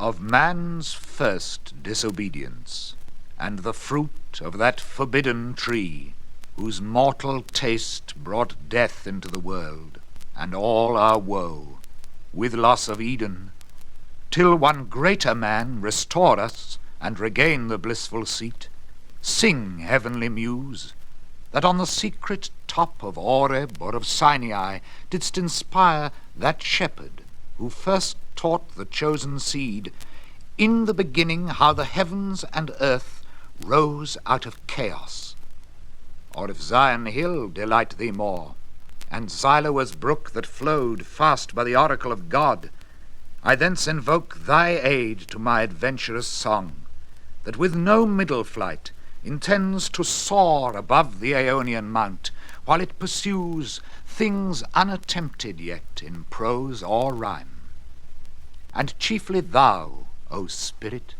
of man's first disobedience, and the fruit of that forbidden tree, whose mortal taste brought death into the world, and all our woe, with loss of Eden, till one greater man restore us, and regain the blissful seat, sing, heavenly muse, that on the secret top of Oreb or of Sinai didst inspire that shepherd who first taught the chosen seed, in the beginning how the heavens and earth rose out of chaos. Or if Zion hill delight thee more, and Siloa's brook that flowed fast by the oracle of God, I thence invoke thy aid to my adventurous song, that with no middle flight intends to soar above the Aeonian mount, while it pursues things unattempted yet in prose or rhyme. And chiefly thou, O Spirit,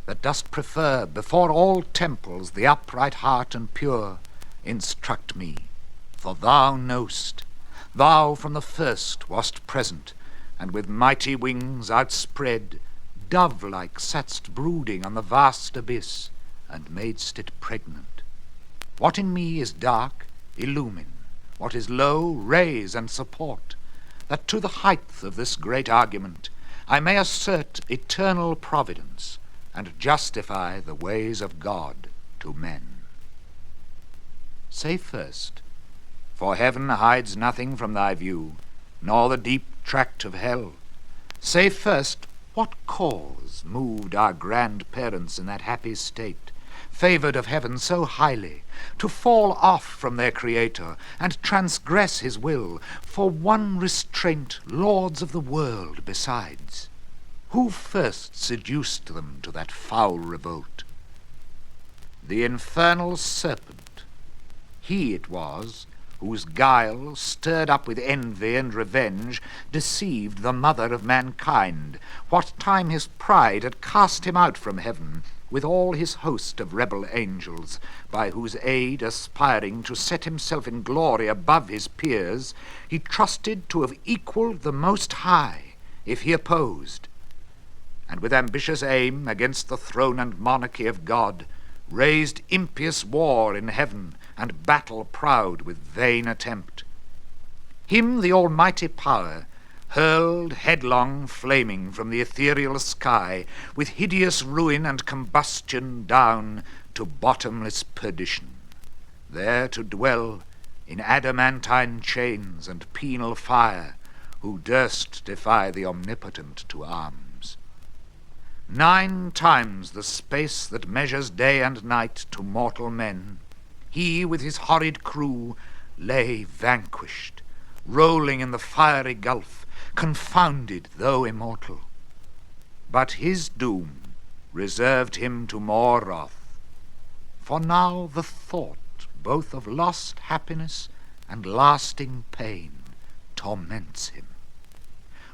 that dost prefer before all temples the upright heart and pure, instruct me, for thou know'st, thou from the first wast present, and with mighty wings outspread, dove-like satst brooding on the vast abyss, and madest it pregnant. What in me is dark, illumine, what is low, raise and support, that to the height of this great argument I may assert eternal providence, and justify the ways of God to men. Say first, for heaven hides nothing from thy view, nor the deep tract of hell. Say first, what cause moved our grandparents in that happy state, favoured of heaven so highly, to fall off from their Creator, and transgress his will, for one restraint lords of the world besides? Who first seduced them to that foul revolt? The infernal serpent. He it was whose guile, stirred up with envy and revenge, deceived the mother of mankind, what time his pride had cast him out from heaven, with all his host of rebel angels, by whose aid aspiring to set himself in glory above his peers, he trusted to have equalled the Most High, if he opposed, and with ambitious aim against the throne and monarchy of God, raised impious war in heaven, and battle proud with vain attempt. Him the almighty power hurled headlong flaming from the ethereal sky, with hideous ruin and combustion down to bottomless perdition, there to dwell in adamantine chains and penal fire, who durst defy the omnipotent to arms. 9 times the space that measures day and night to mortal men, he with his horrid crew lay vanquished, rolling in the fiery gulf, confounded though immortal. But his doom reserved him to more wrath, for now the thought both of lost happiness and lasting pain torments him.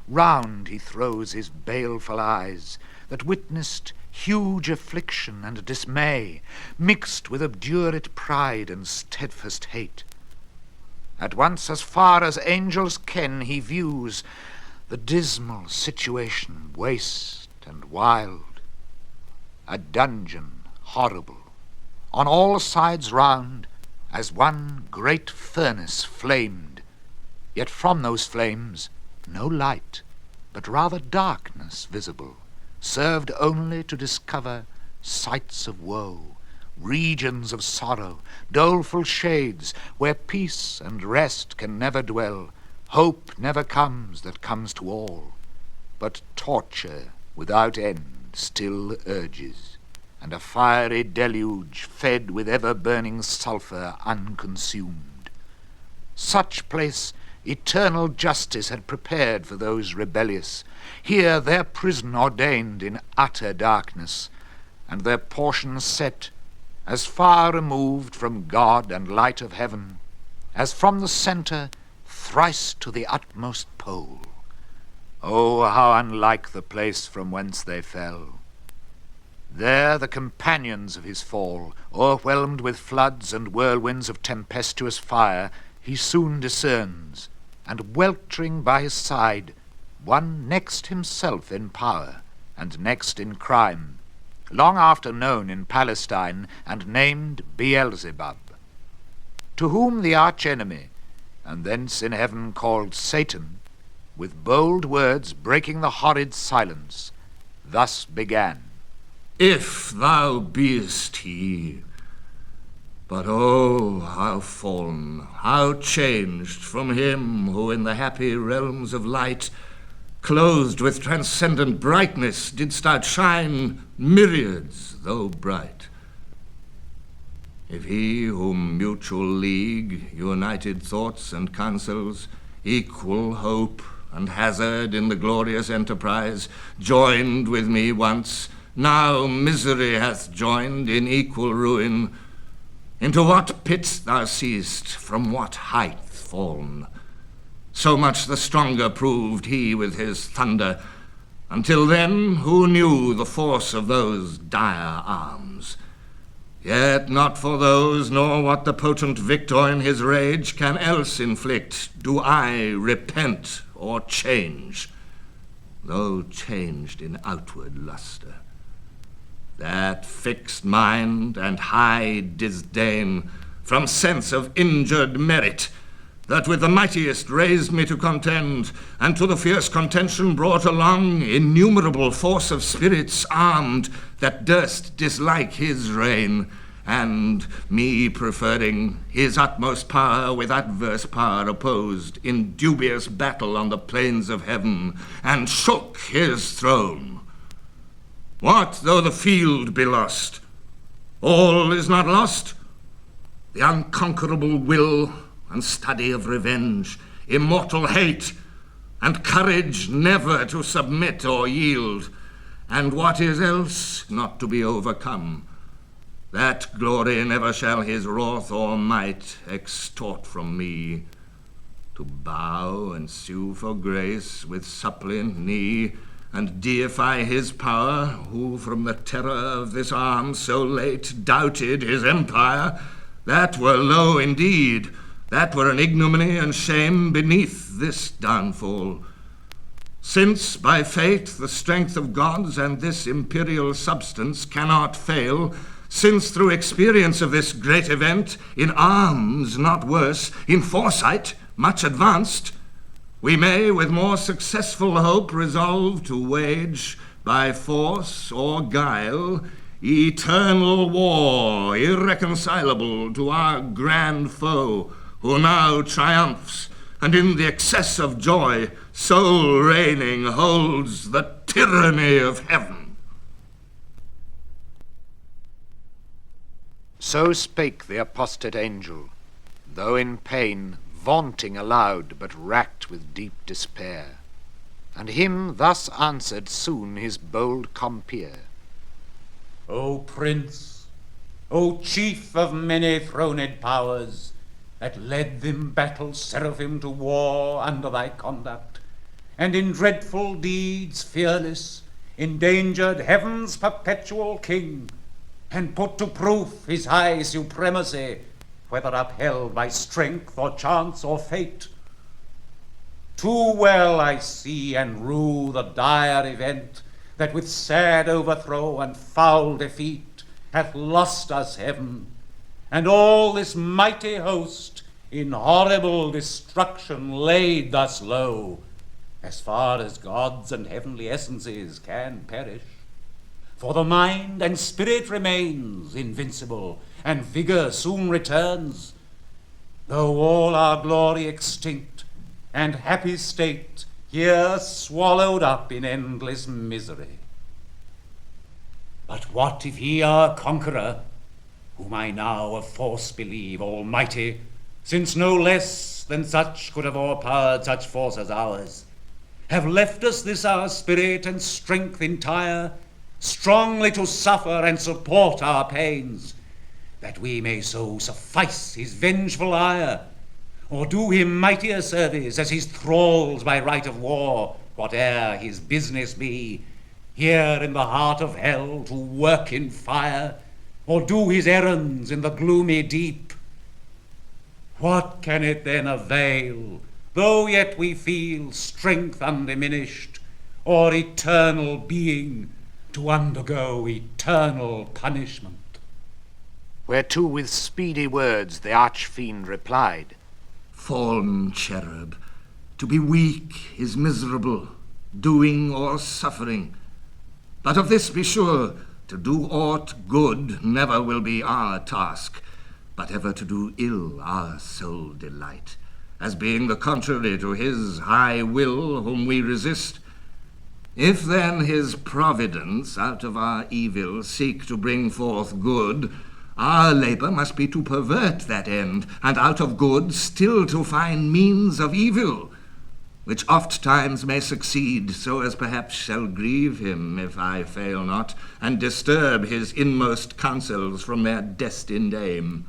Round he throws his baleful eyes, that witnessed huge affliction and dismay, mixed with obdurate pride and steadfast hate. At once as far as angels ken he views the dismal situation waste and wild, a dungeon horrible, on all sides round, as one great furnace flamed, yet from those flames no light, but rather darkness visible, served only to discover sights of woe, regions of sorrow, doleful shades, where peace and rest can never dwell, hope never comes that comes to all, but torture without end still urges, and a fiery deluge fed with ever-burning sulphur unconsumed. Such place eternal justice had prepared for those rebellious, here their prison ordained in utter darkness, and their portion set as far removed from God and light of heaven, as from the centre thrice to the utmost pole. Oh, how unlike the place from whence they fell! There the companions of his fall, o'erwhelmed with floods and whirlwinds of tempestuous fire, he soon discerns, and weltering by his side, one next himself in power, and next in crime, long after known in Palestine and named Beelzebub, to whom the arch-enemy, and thence in heaven called Satan, with bold words breaking the horrid silence, thus began. If thou beest he, but oh, how fallen, how changed from him who in the happy realms of light, clothed with transcendent brightness, didst outshine myriads, though bright. If he whom mutual league, united thoughts and counsels, equal hope and hazard in the glorious enterprise, joined with me once, now misery hath joined in equal ruin, into what pit thou seest, from what height fallen, so much the stronger proved he with his thunder. Until then, who knew the force of those dire arms? Yet not for those, nor what the potent victor in his rage can else inflict, do I repent or change, though changed in outward lustre. That fixed mind and high disdain from sense of injured merit, that with the mightiest raised me to contend, and to the fierce contention brought along innumerable force of spirits armed, that durst dislike his reign, and me preferring his utmost power with adverse power opposed in dubious battle on the plains of heaven, and shook his throne. What though the field be lost? All is not lost. The unconquerable will and study of revenge, immortal hate, and courage never to submit or yield, and what is else not to be overcome, that glory never shall his wrath or might extort from me. To bow and sue for grace with suppliant knee, and deify his power, who from the terror of this arm so late doubted his empire, that were low indeed. That were an ignominy and shame beneath this downfall. Since by fate the strength of gods and this imperial substance cannot fail, since through experience of this great event, in arms not worse, in foresight much advanced, we may with more successful hope resolve to wage, by force or guile, eternal war, irreconcilable to our grand foe, who now triumphs, and in the excess of joy, sole reigning, holds the tyranny of heaven. So spake the apostate angel, though in pain, vaunting aloud, but racked with deep despair. And him thus answered soon his bold compeer. O Prince, O Chief of many throned powers, that led them battle seraphim to war under thy conduct, and in dreadful deeds fearless endangered heaven's perpetual king, and put to proof his high supremacy, whether upheld by strength or chance or fate. Too well I see and rue the dire event that with sad overthrow and foul defeat hath lost us heaven, and all this mighty host in horrible destruction laid thus low, as far as gods and heavenly essences can perish. For the mind and spirit remains invincible, and vigor soon returns, though all our glory extinct, and happy state here swallowed up in endless misery. But what if he our conqueror, whom I now of force believe almighty, since no less than such could have o'erpowered such force as ours, have left us this our spirit and strength entire, strongly to suffer and support our pains, that we may so suffice his vengeful ire, or do him mightier service as his thralls by right of war, whate'er his business be, here in the heart of hell to work in fire, or do his errands in the gloomy deep. What can it then avail, though yet we feel strength undiminished, or eternal being, to undergo eternal punishment. Whereto with speedy words the arch-fiend replied, Fallen cherub, to be weak is miserable, doing or suffering. But of this be sure, to do aught good never will be our task, but ever to do ill our sole delight, as being the contrary to his high will whom we resist. If then his providence out of our evil seek to bring forth good, our labour must be to pervert that end, and out of good still to find means of evil, which oft times may succeed, so as perhaps shall grieve him, if I fail not, and disturb his inmost counsels from their destined aim.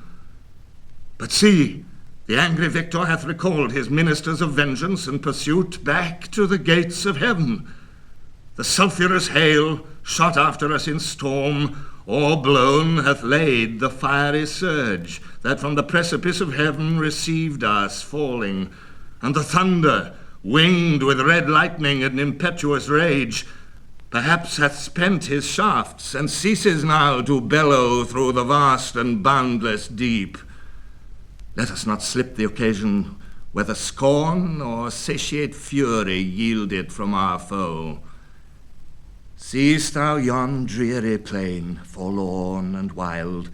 But see, the angry victor hath recalled his ministers of vengeance and pursuit back to the gates of heaven. The sulphurous hail, shot after us in storm, o'erblown hath laid the fiery surge that from the precipice of heaven received us falling, and the thunder, winged with red lightning and impetuous rage, perhaps hath spent his shafts and ceases now to bellow through the vast and boundless deep. Let us not slip the occasion, whether scorn or satiate fury yield it from our foe. Seest thou yon dreary plain, forlorn and wild,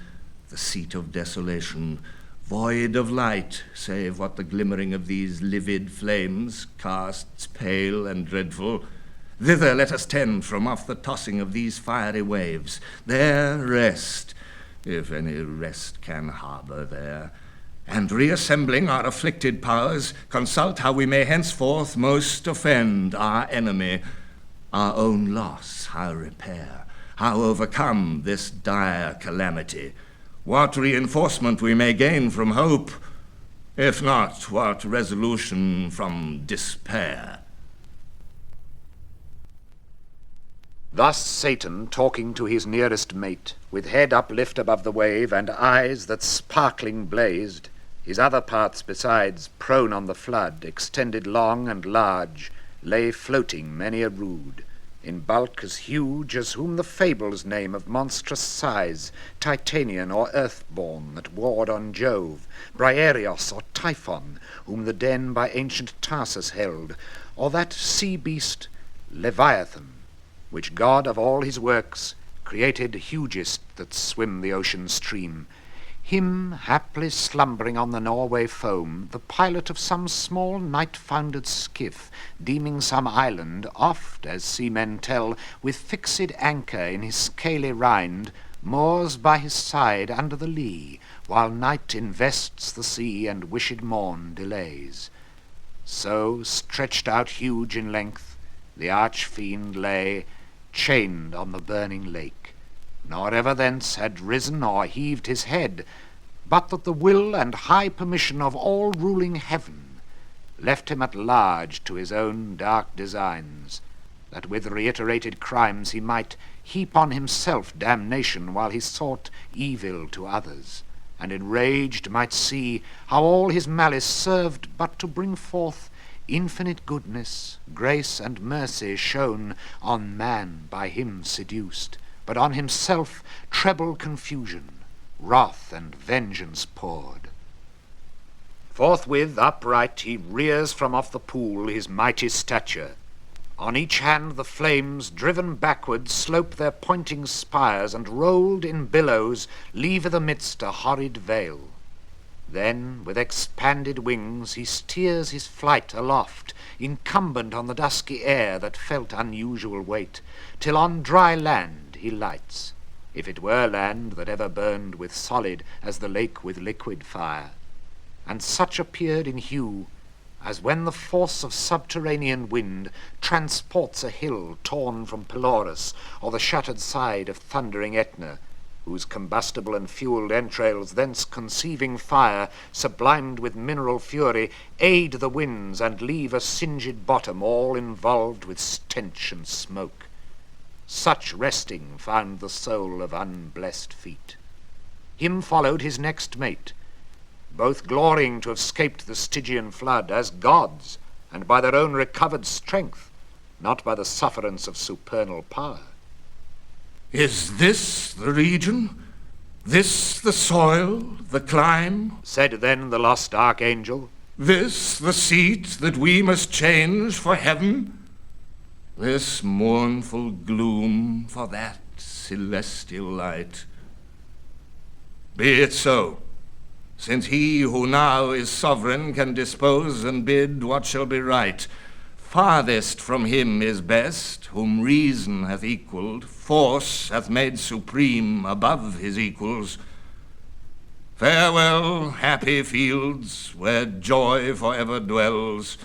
the seat of desolation, void of light, save what the glimmering of these livid flames casts pale and dreadful? Thither let us tend from off the tossing of these fiery waves. There rest, if any rest can harbour there, and reassembling our afflicted powers, consult how we may henceforth most offend our enemy, our own loss how repair, how overcome this dire calamity, what reinforcement we may gain from hope, if not, what resolution from despair. Thus Satan, talking to his nearest mate, with head uplift above the wave and eyes that sparkling blazed, his other parts besides, prone on the flood, extended long and large, lay floating many a rood, in bulk as huge as whom the fables name of monstrous size, Titanian or earthborn, that warred on Jove, Briareos or Typhon, whom the den by ancient Tarsus held, or that sea beast Leviathan, which God of all his works created hugest that swim the ocean stream. Him, haply slumbering on the Norway foam, the pilot of some small night-founded skiff, deeming some island, oft, as seamen tell, with fixed anchor in his scaly rind, moors by his side under the lee, while night invests the sea and wished morn delays. So, stretched out huge in length, the arch-fiend lay, chained on the burning lake, nor ever thence had risen or heaved his head, but that the will and high permission of all ruling heaven left him at large to his own dark designs, that with reiterated crimes he might heap on himself damnation while he sought evil to others, and enraged might see how all his malice served but to bring forth infinite goodness, grace, and mercy shown on man by him seduced, but on himself treble confusion, wrath and vengeance poured. Forthwith upright he rears from off the pool his mighty stature. On each hand the flames, driven backward, slope their pointing spires, and rolled in billows leave i' the midst a horrid veil. Then, with expanded wings, he steers his flight aloft, incumbent on the dusky air that felt unusual weight, till on dry land he lights, if it were land that ever burned with solid as the lake with liquid fire, and such appeared in hue as when the force of subterranean wind transports a hill torn from Pelorus, or the shattered side of thundering Aetna, whose combustible and fueled entrails, thence conceiving fire, sublimed with mineral fury, aid the winds and leave a singed bottom all involved with stench and smoke. Such resting found the soul of unblessed feet. Him followed his next mate, both glorying to have scaped the Stygian flood as gods, and by their own recovered strength, not by the sufferance of supernal power. Is this the region? This the soil, the clime? Said then the lost archangel. This the seat that we must change for heaven? This mournful gloom for that celestial light? Be it so, since he who now is sovereign can dispose and bid what shall be right. Farthest from him is best, whom reason hath equalled, force hath made supreme above his equals. Farewell, happy fields, where joy forever dwells.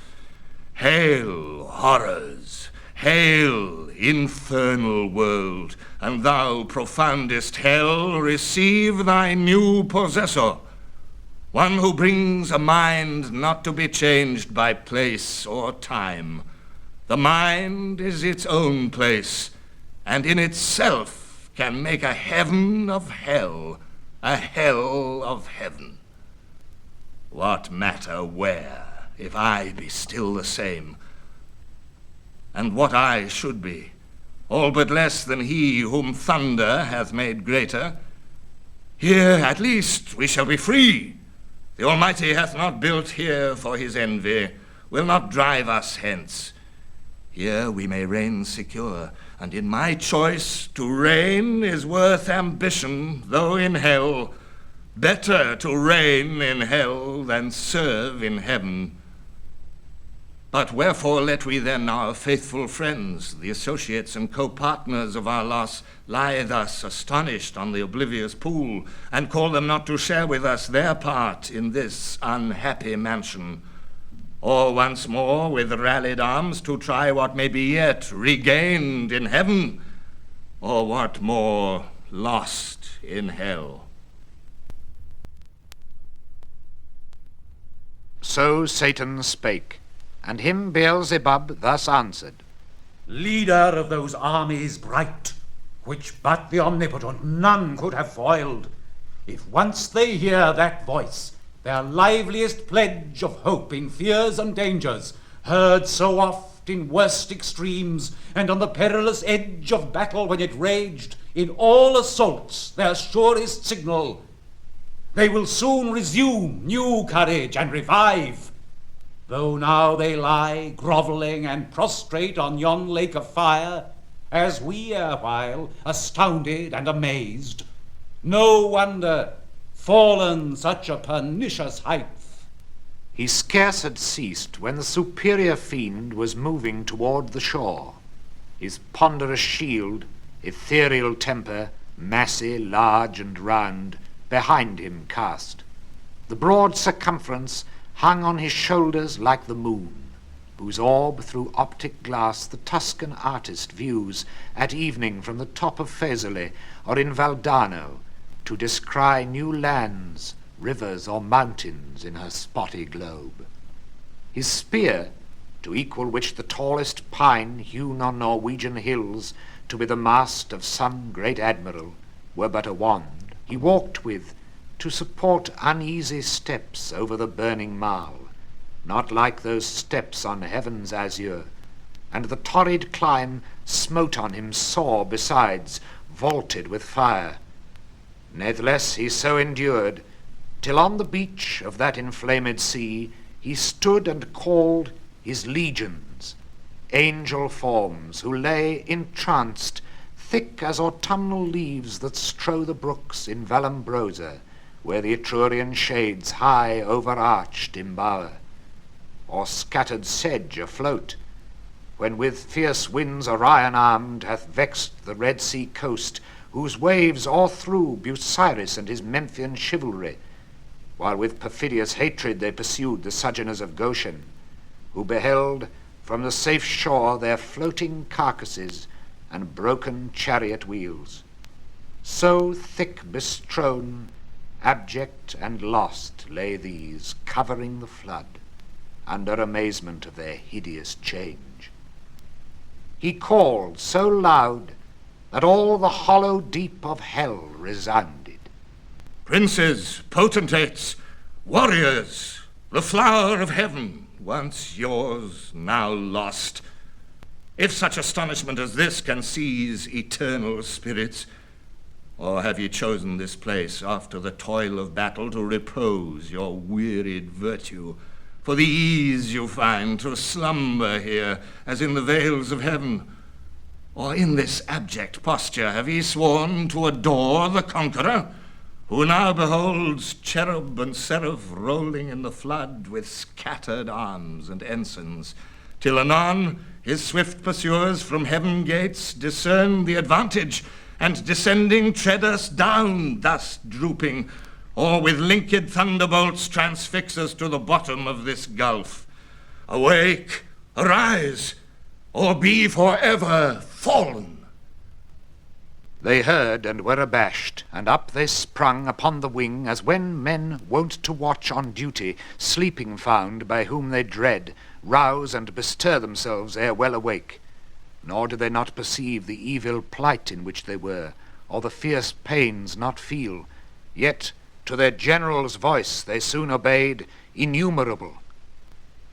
Hail, horrors! Hail, infernal world! And thou, profoundest hell, receive thy new possessor, one who brings a mind not to be changed by place or time. The mind is its own place, and in itself can make a heaven of hell, a hell of heaven. What matter where, if I be still the same? And what I should be, all but less than he whom thunder hath made greater. Here at least we shall be free. The Almighty hath not built here for his envy, will not drive us hence. Here we may reign secure, and in my choice to reign is worth ambition, though in hell. Better to reign in hell than serve in heaven. But wherefore let we then our faithful friends, the associates and co-partners of our loss, lie thus astonished on the oblivious pool, and call them not to share with us their part in this unhappy mansion? Or once more with rallied arms to try what may be yet regained in heaven, or what more lost in hell? So Satan spake, and him Beelzebub thus answered. Leader of those armies bright, which but the omnipotent none could have foiled, if once they hear that voice, their liveliest pledge of hope in fears and dangers, heard so oft in worst extremes, and on the perilous edge of battle when it raged, in all assaults their surest signal, they will soon resume new courage and revive. Though now they lie grovelling and prostrate on yon lake of fire, as we erewhile, astounded and amazed, no wonder, fallen such a pernicious height. He scarce had ceased when the superior fiend was moving toward the shore, his ponderous shield, ethereal temper, massy, large, and round, behind him cast. The broad circumference hung on his shoulders like the moon, whose orb through optic glass the Tuscan artist views at evening from the top of Faesulae or in Valdano, to descry new lands, rivers, or mountains in her spotty globe. His spear, to equal which the tallest pine hewn on Norwegian hills to be the mast of some great admiral, were but a wand, he walked with, to support uneasy steps over the burning marl, not like those steps on heaven's azure, and the torrid clime smote on him sore besides, vaulted with fire. Natheless he so endured, till on the beach of that inflamed sea he stood and called his legions, angel forms who lay entranced, thick as autumnal leaves that strow the brooks in Vallombrosa, where the Etrurian shades high overarched embower, or scattered sedge afloat, when with fierce winds Orion armed hath vexed the Red Sea coast, whose waves o'erthrew Busiris and his Memphian chivalry, while with perfidious hatred they pursued the sojourners of Goshen, who beheld from the safe shore their floating carcasses and broken chariot wheels. So thick bestrown, abject and lost lay these, covering the flood, under amazement of their hideous change. He called so loud that all the hollow deep of hell resounded. Princes, potentates, warriors, the flower of heaven, once yours, now lost, If such astonishment as this can seize eternal spirits, or have ye chosen this place after the toil of battle to repose your wearied virtue, for the ease you find to slumber here as in the vales of heaven? Or in this abject posture have ye sworn to adore the conqueror, who now beholds cherub and seraph rolling in the flood with scattered arms and ensigns, till anon his swift pursuers from heaven gates discern the advantage, and descending tread us down, thus drooping, or with linked thunderbolts transfix us to the bottom of this gulf? Awake, arise, or be forever fallen. They heard and were abashed, and up they sprung upon the wing, as when men wont to watch on duty, sleeping found, by whom they dread, rouse and bestir themselves ere well awake. Nor did they not perceive the evil plight in which they were, or the fierce pains not feel. Yet to their general's voice they soon obeyed, innumerable.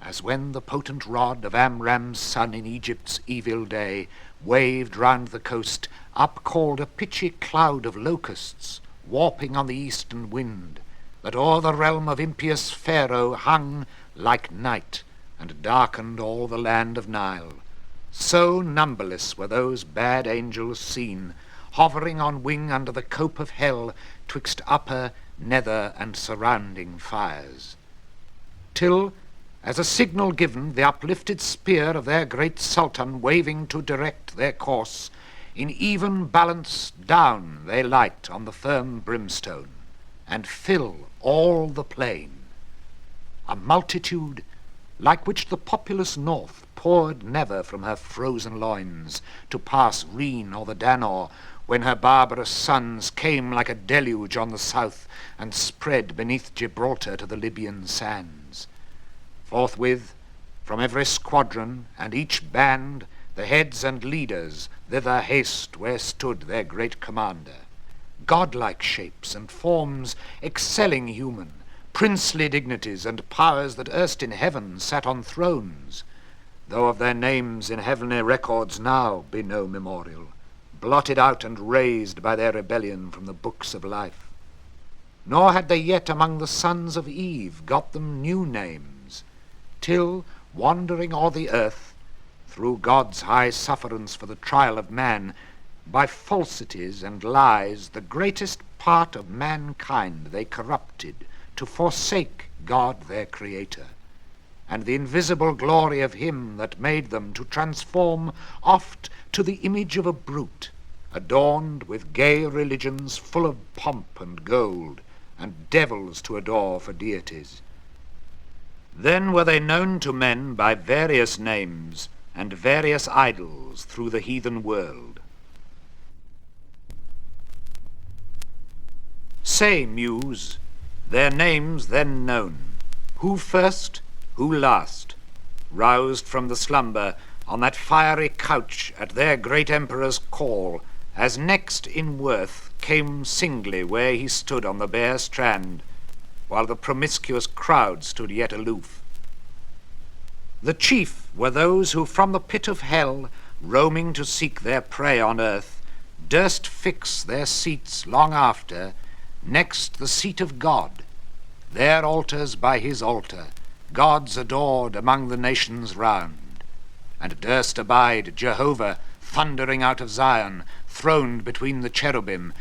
As when the potent rod of Amram's son in Egypt's evil day waved round the coast, up-called a pitchy cloud of locusts, warping on the eastern wind, that o'er the realm of impious Pharaoh hung like night, and darkened all the land of Nile. So numberless were those bad angels seen, hovering on wing under the cope of hell, twixt upper, nether, and surrounding fires. Till, as a signal given, the uplifted spear of their great Sultan waving to direct their course, in even balance down they light on the firm brimstone, and fill all the plain. A multitude, like which the populous north poured never from her frozen loins, to pass Rhine or the Danor, when her barbarous sons came like a deluge on the south, and spread beneath Gibraltar to the Libyan sands. Forthwith, from every squadron and each band, the heads and leaders thither haste where stood their great commander. Godlike shapes and forms excelling human, princely dignities and powers that erst in heaven sat on thrones, though of their names in heavenly records now be no memorial, blotted out and razed by their rebellion from the books of life. Nor had they yet among the sons of Eve got them new names, till, wandering o'er the earth, through God's high sufferance for the trial of man, by falsities and lies the greatest part of mankind they corrupted, to forsake God their Creator, and the invisible glory of him that made them, to transform oft to the image of a brute, adorned with gay religions full of pomp and gold, and devils to adore for deities. Then were they known to men by various names and various idols through the heathen world. Say, Muse, their names then known, who first, who last, roused from the slumber on that fiery couch at their great emperor's call, as next in worth came singly where he stood on the bare strand, while the promiscuous crowd stood yet aloof. The chief were those who from the pit of hell, roaming to seek their prey on earth, durst fix their seats long after, next the seat of God, their altars by his altar, gods adored among the nations round, and durst abide Jehovah thundering out of Zion, throned between the cherubim,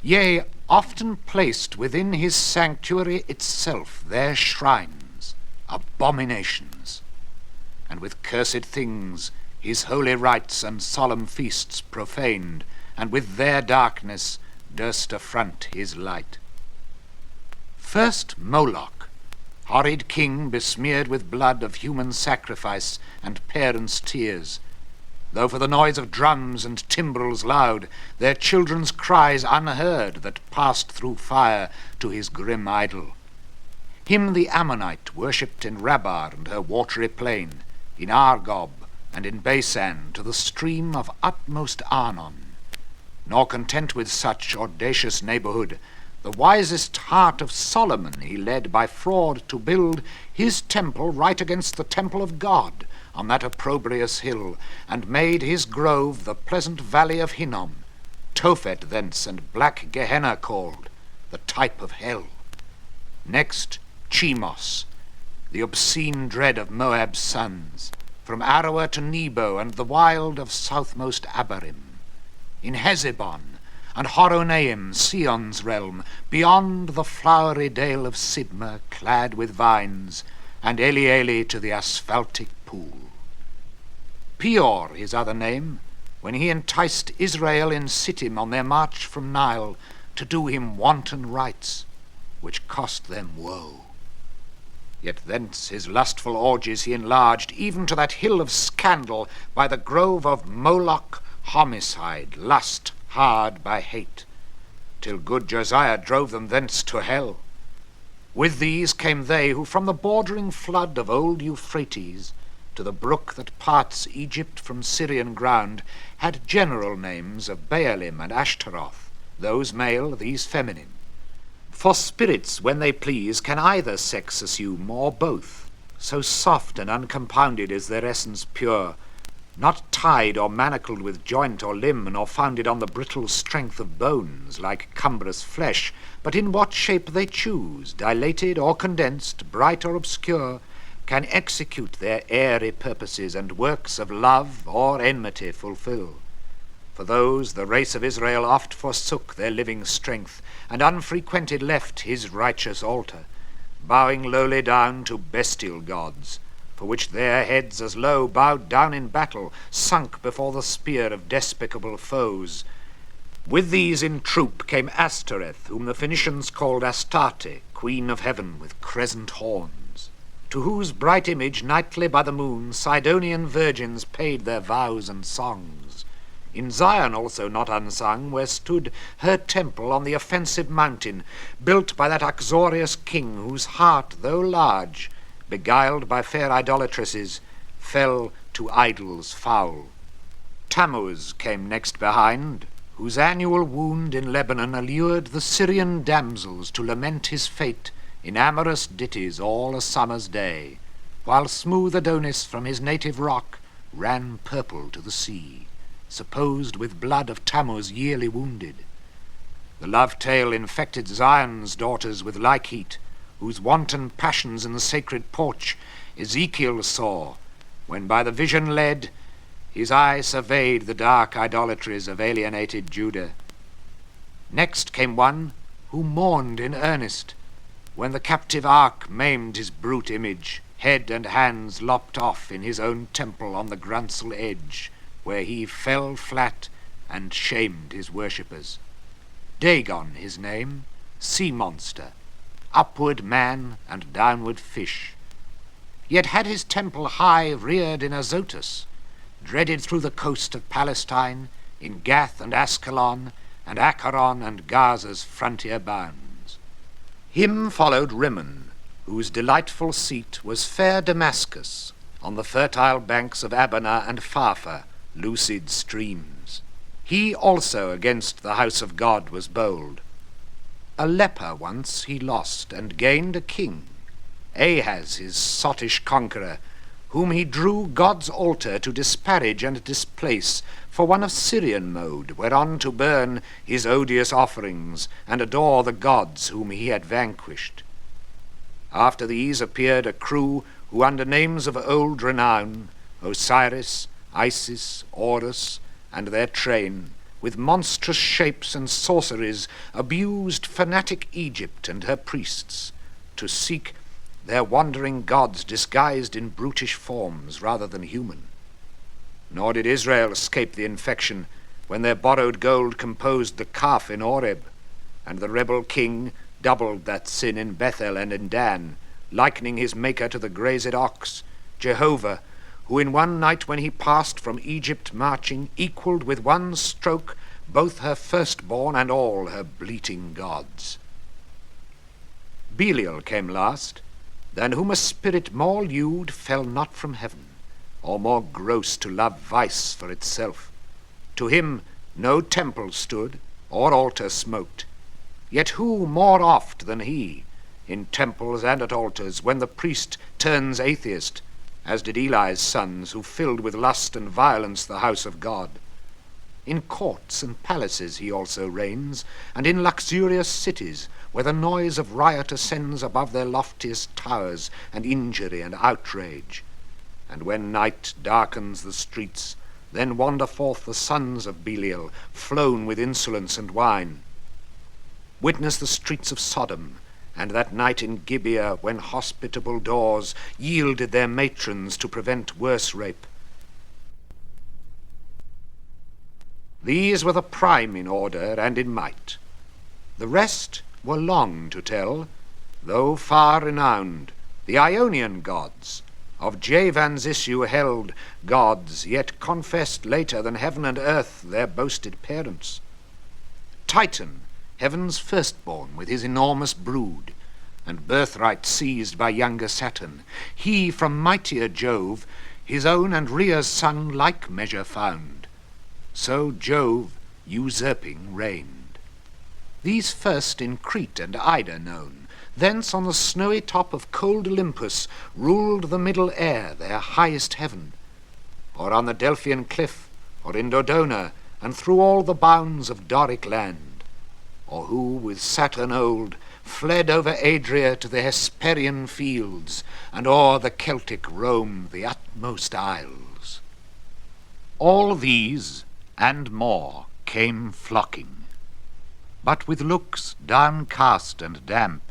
yea, often placed within his sanctuary itself their shrines, abominations, and with cursed things his holy rites and solemn feasts profaned, and with their darkness durst affront his light. First Moloch, horrid king besmeared with blood of human sacrifice and parents' tears, though for the noise of drums and timbrels loud, their children's cries unheard that passed through fire to his grim idol. Him the Ammonite worshipped in Rabbah and her watery plain, in Argo and in Basan to the stream of utmost Arnon. Nor content with such audacious neighborhood, the wisest heart of Solomon he led by fraud to build his temple right against the temple of God, on that opprobrious hill, and made his grove the pleasant valley of Hinnom, Tophet thence and black Gehenna called, the type of hell. Next Chemos, the obscene dread of Moab's sons, from Aroer to Nebo and the wild of southmost Abarim. In Hezebon and Horonaim, Sion's realm, beyond the flowery dale of Sibma, clad with vines, and Elieli to the asphaltic pool. Peor his other name, when he enticed Israel in Sittim on their march from Nile to do him wanton rites, which cost them woe. Yet thence his lustful orgies he enlarged, even to that hill of scandal by the grove of Moloch, homicide, lust hard by hate, till good Josiah drove them thence to hell. With these came they who from the bordering flood of old Euphrates to the brook that parts Egypt from Syrian ground had general names of Baalim and Ashtaroth, those male, these feminine. For spirits, when they please, can either sex assume, or both, so soft and uncompounded is their essence pure, not tied or manacled with joint or limb, nor founded on the brittle strength of bones, like cumbrous flesh, but in what shape they choose, dilated or condensed, bright or obscure, can execute their airy purposes, and works of love or enmity fulfill. For those the race of Israel oft forsook their living strength, and unfrequented left his righteous altar, bowing lowly down to bestial gods, for which their heads as low bowed down in battle, sunk before the spear of despicable foes. With these in troop came Astoreth, whom the Phoenicians called Astarte, queen of heaven with crescent horns, to whose bright image nightly by the moon Sidonian virgins paid their vows and songs. In Zion also not unsung, where stood her temple on the offensive mountain, built by that uxorious king, whose heart, though large, beguiled by fair idolatresses, fell to idols foul. Tammuz came next behind, whose annual wound in Lebanon allured the Syrian damsels to lament his fate in amorous ditties all a summer's day, while smooth Adonis from his native rock ran purple to the sea, supposed with blood of Tammuz yearly wounded. The love-tale infected Zion's daughters with like heat, whose wanton passions in the sacred porch Ezekiel saw, when by the vision led, his eye surveyed the dark idolatries of alienated Judah. Next came one who mourned in earnest, when the captive ark maimed his brute image, head and hands lopped off in his own temple on the Grunsel edge, where he fell flat and shamed his worshippers. Dagon his name, sea monster, upward man and downward fish. Yet had his temple high reared in Azotus, dreaded through the coast of Palestine, in Gath and Ascalon, and Acharon and Gaza's frontier bounds. Him followed Rimmon, whose delightful seat was fair Damascus, on the fertile banks of Abana and Pharpar, lucid streams. He also against the house of God was bold. A leper once he lost, and gained a king, Ahaz his sottish conqueror, whom he drew God's altar to disparage and displace for one of Syrian mode, whereon to burn his odious offerings, and adore the gods whom he had vanquished. After these appeared a crew who under names of old renown, Osiris, Isis, Horus, and their train, with monstrous shapes and sorceries, abused fanatic Egypt and her priests, to seek their wandering gods disguised in brutish forms rather than human. Nor did Israel escape the infection, when their borrowed gold composed the calf in Oreb, and the rebel king doubled that sin in Bethel and in Dan, likening his maker to the grazed ox, Jehovah, who in one night when he passed from Egypt marching, equalled with one stroke both her firstborn and all her bleating gods. Belial came last, than whom a spirit more lewd fell not from heaven, or more gross to love vice for itself. To him no temple stood, or altar smoked, yet who more oft than he, in temples and at altars, when the priest turns atheist, as did Eli's sons, who filled with lust and violence the house of God. In courts and palaces he also reigns, and in luxurious cities, where the noise of riot ascends above their loftiest towers, and injury and outrage. And when night darkens the streets, then wander forth the sons of Belial, flown with insolence and wine. Witness the streets of Sodom, and that night in Gibeah, when hospitable doors yielded their matrons to prevent worse rape. These were the prime in order and in might. The rest were long to tell, though far renowned, the Ionian gods, of Javan's issue held, gods yet confessed later than heaven and earth their boasted parents. Titan, heaven's firstborn with his enormous brood, and birthright seized by younger Saturn, he from mightier Jove his own and Rhea's son like measure found. So Jove usurping reigned. These first in Crete and Ida known, thence on the snowy top of cold Olympus ruled the middle air, their highest heaven, or on the Delphian cliff, or in Dodona, and through all the bounds of Doric land, or who with Saturn old fled over Adria to the Hesperian fields, and o'er the Celtic Rome the utmost isles. All these and more came flocking, but with looks downcast and damp,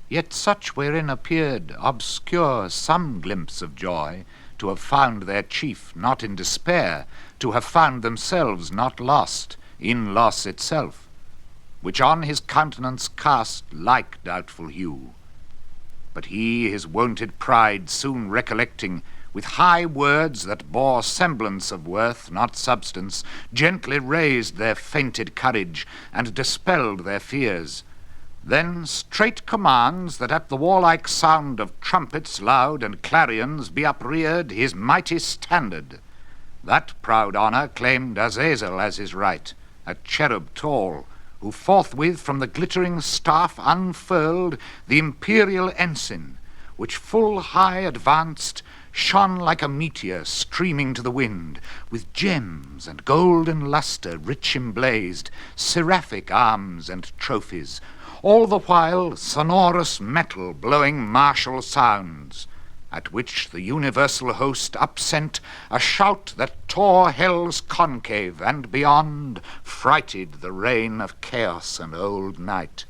yet such wherein appeared obscure some glimpse of joy, to have found their chief not in despair, to have found themselves not lost in loss itself, which on his countenance cast like doubtful hue. But he his wonted pride soon recollecting, with high words that bore semblance of worth, not substance, gently raised their fainted courage, and dispelled their fears. Then straight commands that at the warlike sound of trumpets loud and clarions be upreared his mighty standard. That proud honour claimed Azazel as his right, a cherub tall, who forthwith from the glittering staff unfurled the imperial ensign, which full high advanced, shone like a meteor streaming to the wind, with gems and golden lustre rich emblazed, seraphic arms and trophies, all the while sonorous metal blowing martial sounds, at which the universal host upsent a shout that tore hell's concave, and beyond frighted the reign of chaos and old night.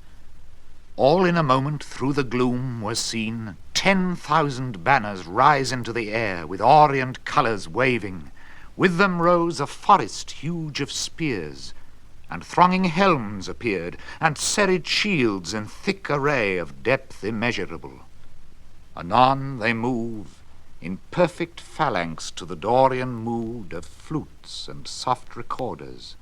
All in a moment through the gloom were seen 10,000 banners rise into the air, with orient colours waving. With them rose a forest huge of spears, and thronging helms appeared, and serried shields in thick array of depth immeasurable. Anon they move in perfect phalanx to the Dorian mood of flutes and soft recorders,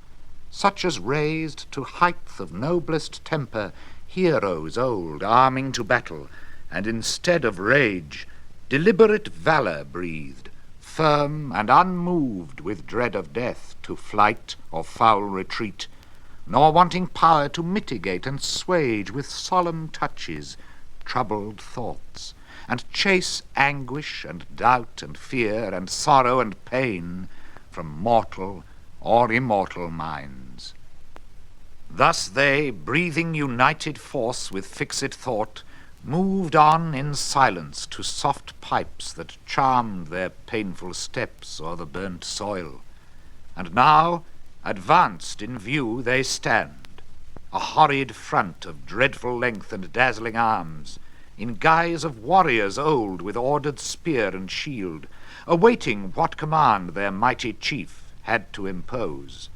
such as raised to height of noblest temper heroes old arming to battle, and instead of rage deliberate valour breathed, firm and unmoved with dread of death to flight or foul retreat, nor wanting power to mitigate and swage with solemn touches troubled thoughts, and chase anguish and doubt and fear and sorrow and pain from mortal or immortal minds. Thus they, breathing united force with fixed thought, moved on in silence to soft pipes that charmed their painful steps o'er the burnt soil. And now, advanced in view they stand, a horrid front of dreadful length and dazzling arms, in guise of warriors old with ordered spear and shield, awaiting what command their mighty chief had to impose.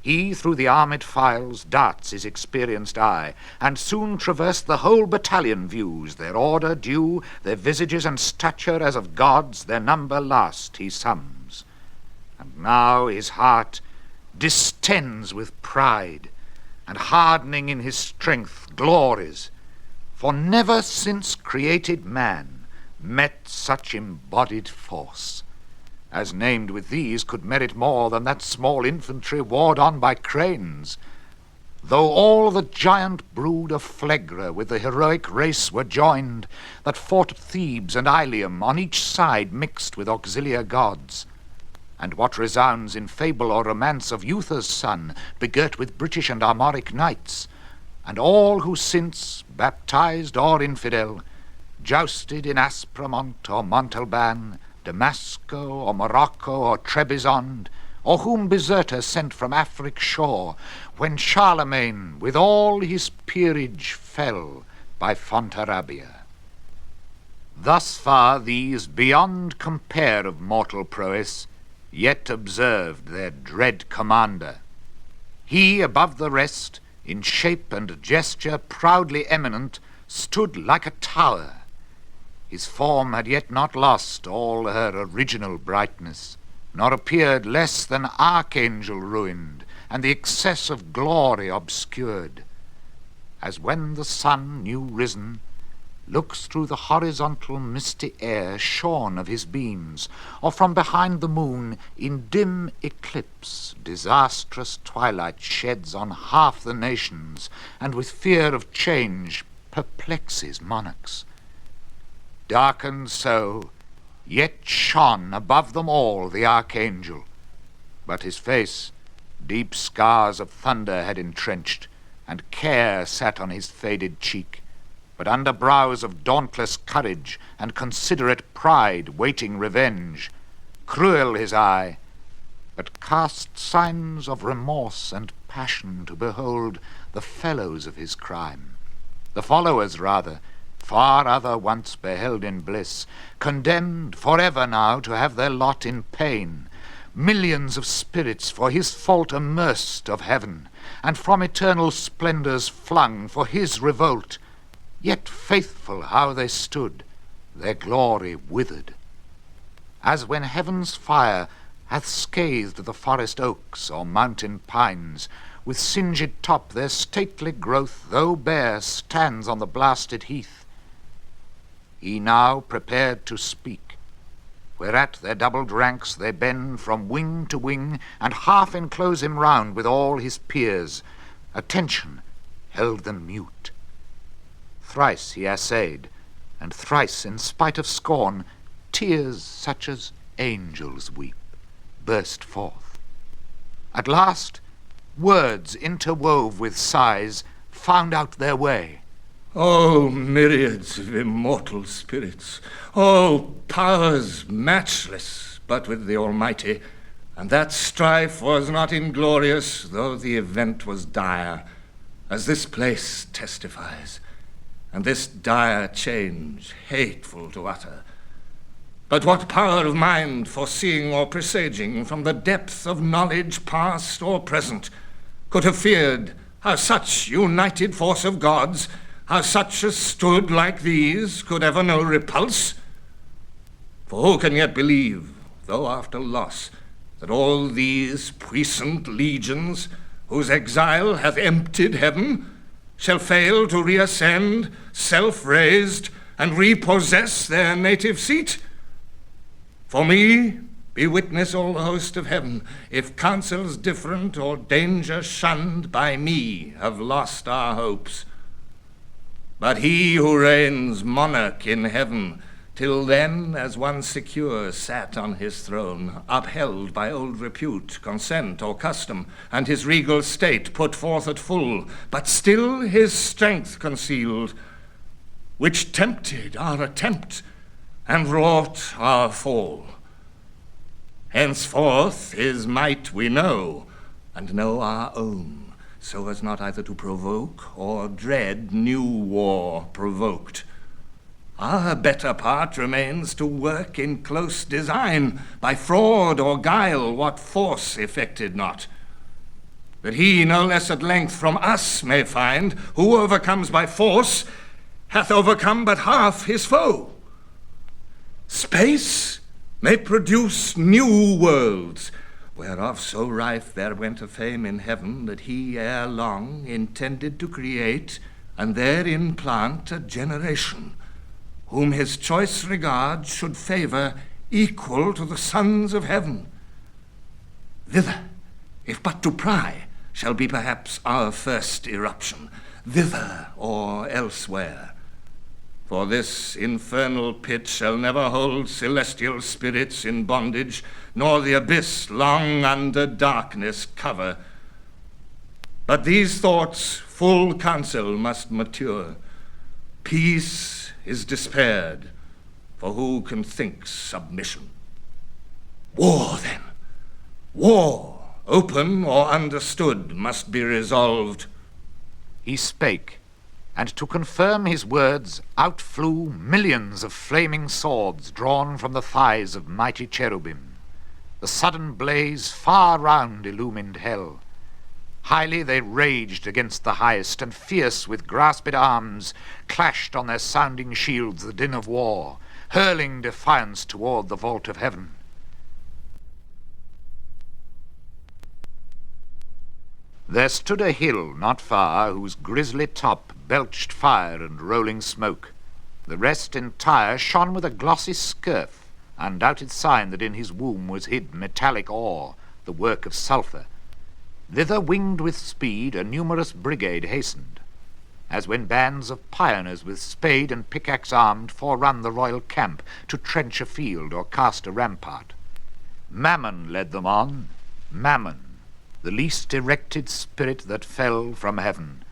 He through the armed files darts his experienced eye, and soon traversed the whole battalion views, their order due, their visages and stature as of gods, their number last he sums. And now his heart distends with pride, and hardening in his strength glories, for never since created man met such embodied force, as named with these could merit more than that small infantry warred on by cranes. Though all the giant brood of Phlegra with the heroic race were joined, that fought at Thebes and Ilium, on each side mixed with auxiliar gods, and what resounds in fable or romance of Uther's son, begirt with British and Armoric knights, and all who since, baptized or infidel, jousted in Aspromont or Montalban, Damasco or Morocco or Trebizond, or whom Biserta sent from Afric shore, when Charlemagne with all his peerage fell by Fontarabia. Thus far these, beyond compare of mortal prowess, yet observed their dread commander. He, above the rest, in shape and gesture proudly eminent, stood like a tower. His form had yet not lost all her original brightness, nor appeared less than archangel ruined, and the excess of glory obscured, as when the sun, new risen, looks through the horizontal misty air shorn of his beams, or from behind the moon in dim eclipse disastrous twilight sheds on half the nations, and with fear of change perplexes monarchs. Darkened so, yet shone above them all the archangel, but his face deep scars of thunder had entrenched, and care sat on his faded cheek, but under brows of dauntless courage and considerate pride waiting revenge. Cruel his eye, but cast signs of remorse and passion to behold the fellows of his crime, the followers rather, far other once beheld in bliss, condemned forever now to have their lot in pain, millions of spirits for his fault immersed of heaven, and from eternal splendours flung for his revolt, yet faithful how they stood, their glory withered. As when heaven's fire hath scathed the forest oaks or mountain pines, with singed top their stately growth, though bare, stands on the blasted heath. He now prepared to speak, whereat their doubled ranks they bend from wing to wing, and half enclose him round with all his peers. Attention held them mute. Thrice he essayed, and thrice, in spite of scorn, tears such as angels weep burst forth. At last, words interwove with sighs found out their way. O myriads of immortal spirits, O powers matchless but with the Almighty, and that strife was not inglorious, though the event was dire, as this place testifies, and this dire change hateful to utter. But what power of mind, foreseeing or presaging from the depth of knowledge past or present, could have feared how such united force of gods, how such as stood like these, could ever know repulse? For who can yet believe, though after loss, that all these puissant legions, whose exile hath emptied heaven, shall fail to reascend, self-raised, and repossess their native seat? For me, be witness all the host of heaven, if counsels different or danger shunned by me have lost our hopes. But he who reigns monarch in heaven, till then as one secure sat on his throne, upheld by old repute, consent, or custom, and his regal state put forth at full, but still his strength concealed, which tempted our attempt, and wrought our fall. Henceforth his might we know, and know our own, so as not either to provoke or dread new war provoked. Our better part remains to work in close design, by fraud or guile what force effected not, that he no less at length from us may find, who overcomes by force, hath overcome but half his foe. Space may produce new worlds, whereof so rife there went a fame in heaven, that he ere long intended to create, and therein plant a generation, whom his choice regard should favour equal to the sons of heaven. Thither, if but to pry, shall be perhaps our first eruption, thither or elsewhere. For this infernal pit shall never hold celestial spirits in bondage, nor the abyss long under darkness cover. But these thoughts full counsel must mature. Peace is despaired, for who can think submission? War, then, war, open or understood, must be resolved. He spake, and to confirm his words out flew millions of flaming swords drawn from the thighs of mighty cherubim. The sudden blaze far round illumined hell. Highly they raged against the highest, and fierce with grasped arms clashed on their sounding shields the din of war, hurling defiance toward the vault of heaven. There stood a hill not far, whose grisly top belched fire and rolling smoke. The rest entire shone with a glossy scurf, undoubted sign that in his womb was hid metallic ore, the work of sulphur. Thither, winged with speed, a numerous brigade hastened, as when bands of pioneers with spade and pickaxe armed forerun the royal camp to trench a field or cast a rampart. Mammon led them on, Mammon, the least erected spirit that fell from heaven.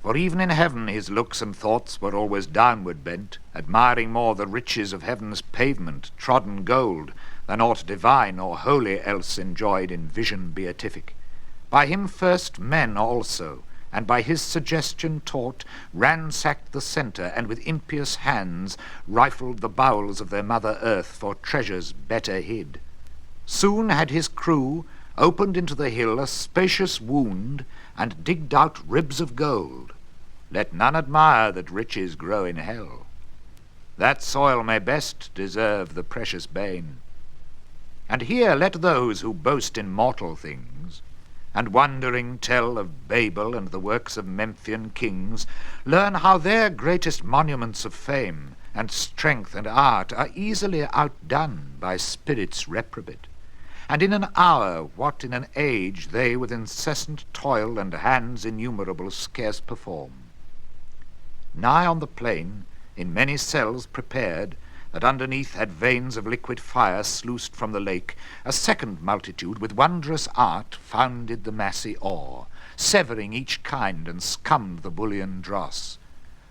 For even in heaven his looks and thoughts were always downward bent, admiring more the riches of heaven's pavement, trodden gold, than aught divine or holy else enjoyed in vision beatific. By him first men also, and by his suggestion taught, ransacked the centre, and with impious hands rifled the bowels of their mother earth for treasures better hid. Soon had his crew opened into the hill a spacious wound, and digged out ribs of gold. Let none admire that riches grow in hell. That soil may best deserve the precious bane. And here let those who boast in mortal things, and wondering tell of Babel and the works of Memphian kings, learn how their greatest monuments of fame, and strength and art, are easily outdone by spirits reprobate. And in an hour what in an age they with incessant toil and hands innumerable scarce perform. Nigh on the plain, in many cells prepared, that underneath had veins of liquid fire sluiced from the lake, a second multitude with wondrous art founded the massy ore, severing each kind and scummed the bullion dross.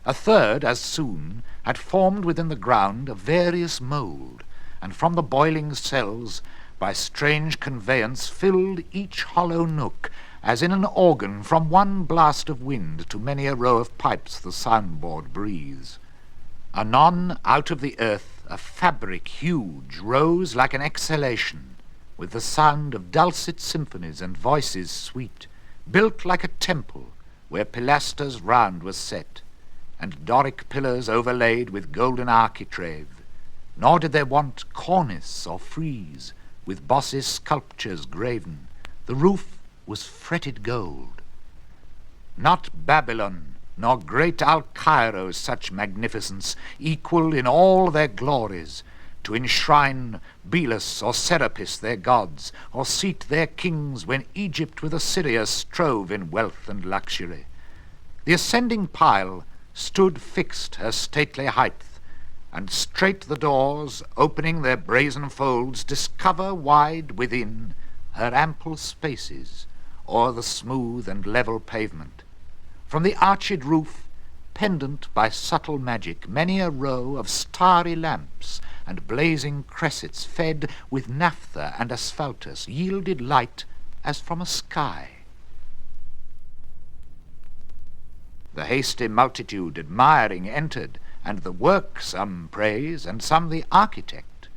A third, as soon, had formed within the ground a various mould, and from the boiling cells by strange conveyance filled each hollow nook, as in an organ from one blast of wind to many a row of pipes the soundboard breathes. Anon out of the earth a fabric huge rose like an exhalation, with the sound of dulcet symphonies and voices sweet, built like a temple, where pilasters round was set, and Doric pillars overlaid with golden architrave. Nor did they want cornice or frieze, with bosses sculptures graven. The roof was fretted gold. Not Babylon, nor great Al-Cairo's such magnificence equal in all their glories, to enshrine Belus or Serapis their gods, or seat their kings when Egypt with Assyria strove in wealth and luxury. The ascending pile stood fixed her stately height, and straight the doors, opening their brazen folds, discover wide within her ample spaces, o'er the smooth and level pavement. From the arched roof, pendant by subtle magic, many a row of starry lamps and blazing cressets, fed with naphtha and asphaltus, yielded light as from a sky. The hasty multitude admiring entered, and the work some praise, and some the architect.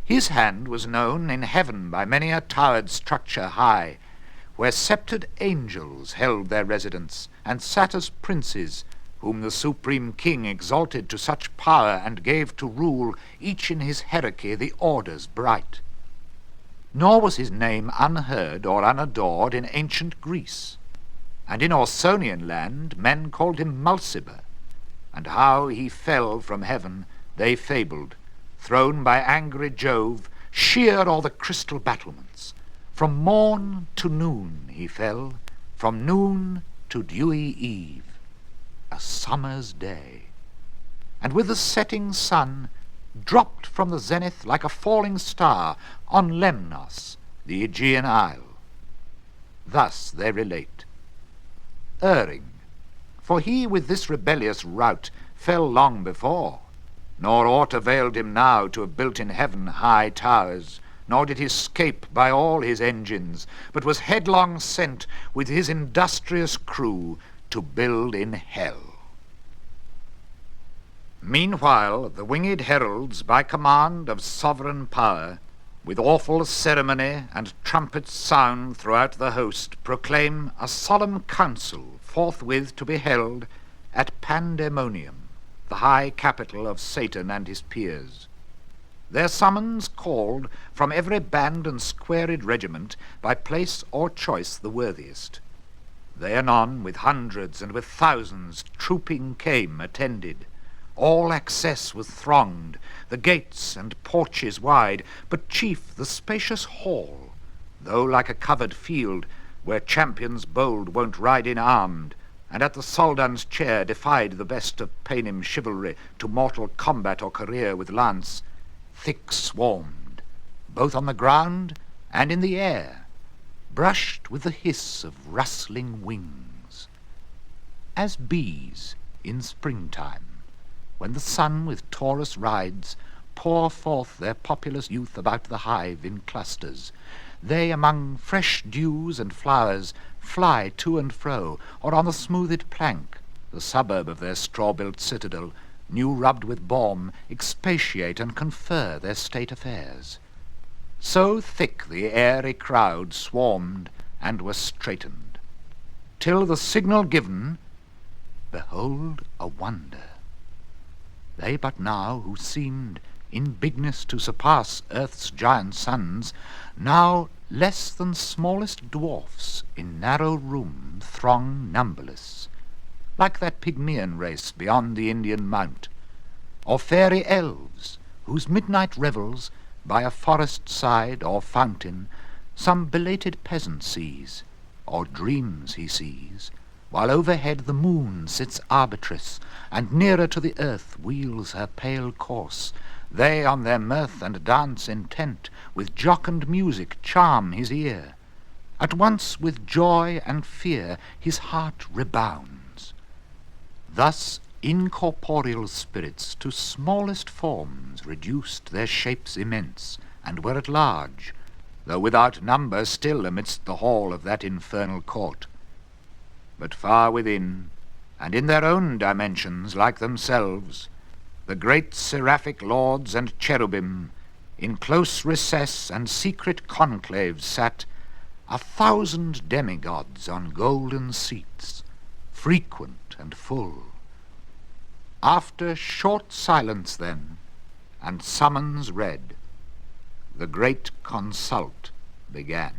His hand was known in heaven by many a towered structure high, where sceptred angels held their residence, and sat as princes, whom the supreme king exalted to such power, and gave to rule, each in his hierarchy, the orders bright. Nor was his name unheard or unadored in ancient Greece, and in Orsonian land men called him Mulciber, and how he fell from heaven they fabled, thrown by angry Jove sheer o'er the crystal battlements. From morn to noon he fell, from noon to dewy eve, a summer's day, and with the setting sun dropped from the zenith like a falling star on Lemnos, the Aegean isle. Thus they relate. Erring, for he with this rebellious rout fell long before, nor aught availed him now to have built in heaven high towers, nor did he scape by all his engines, but was headlong sent with his industrious crew to build in hell. Meanwhile the winged heralds, by command of sovereign power, with awful ceremony and trumpets sound throughout the host, proclaim a solemn council forthwith to be held at Pandemonium, the high capital of Satan and his peers. Their summons called from every band and squared regiment, by place or choice the worthiest. They anon with hundreds and with thousands trooping came attended. All access was thronged, the gates and porches wide, but chief the spacious hall, though like a covered field, where champions bold won't ride in armed, and at the Soldan's chair defied the best of Paynim chivalry to mortal combat or career with lance, thick swarmed, both on the ground and in the air, brushed with the hiss of rustling wings, as bees in springtime, when the sun with Taurus rides, pour forth their populous youth about the hive in clusters. They among fresh dews and flowers fly to and fro, or on the smoothed plank, the suburb of their straw-built citadel, new rubbed with balm, expatiate and confer their state affairs. So thick the airy crowd swarmed and were straitened, till the signal given, behold a wonder. They but now, who seemed in bigness to surpass earth's giant sons, now less than smallest dwarfs in narrow room throng numberless, like that Pygmaean race beyond the Indian mount, or fairy elves, whose midnight revels by a forest side or fountain some belated peasant sees, or dreams he sees, while overhead the moon sits arbitress, and nearer to the earth wheels her pale course. They on their mirth and dance intent, with jocund music charm his ear. At once with joy and fear his heart rebounds. Thus incorporeal spirits to smallest forms reduced their shapes immense, and were at large, though without number still amidst the hall of that infernal court. But far within, and in their own dimensions like themselves, the great seraphic lords and cherubim, in close recess and secret conclave sat, 1,000 demigods on golden seats, frequent and full. After short silence then, and summons read, the great consult began.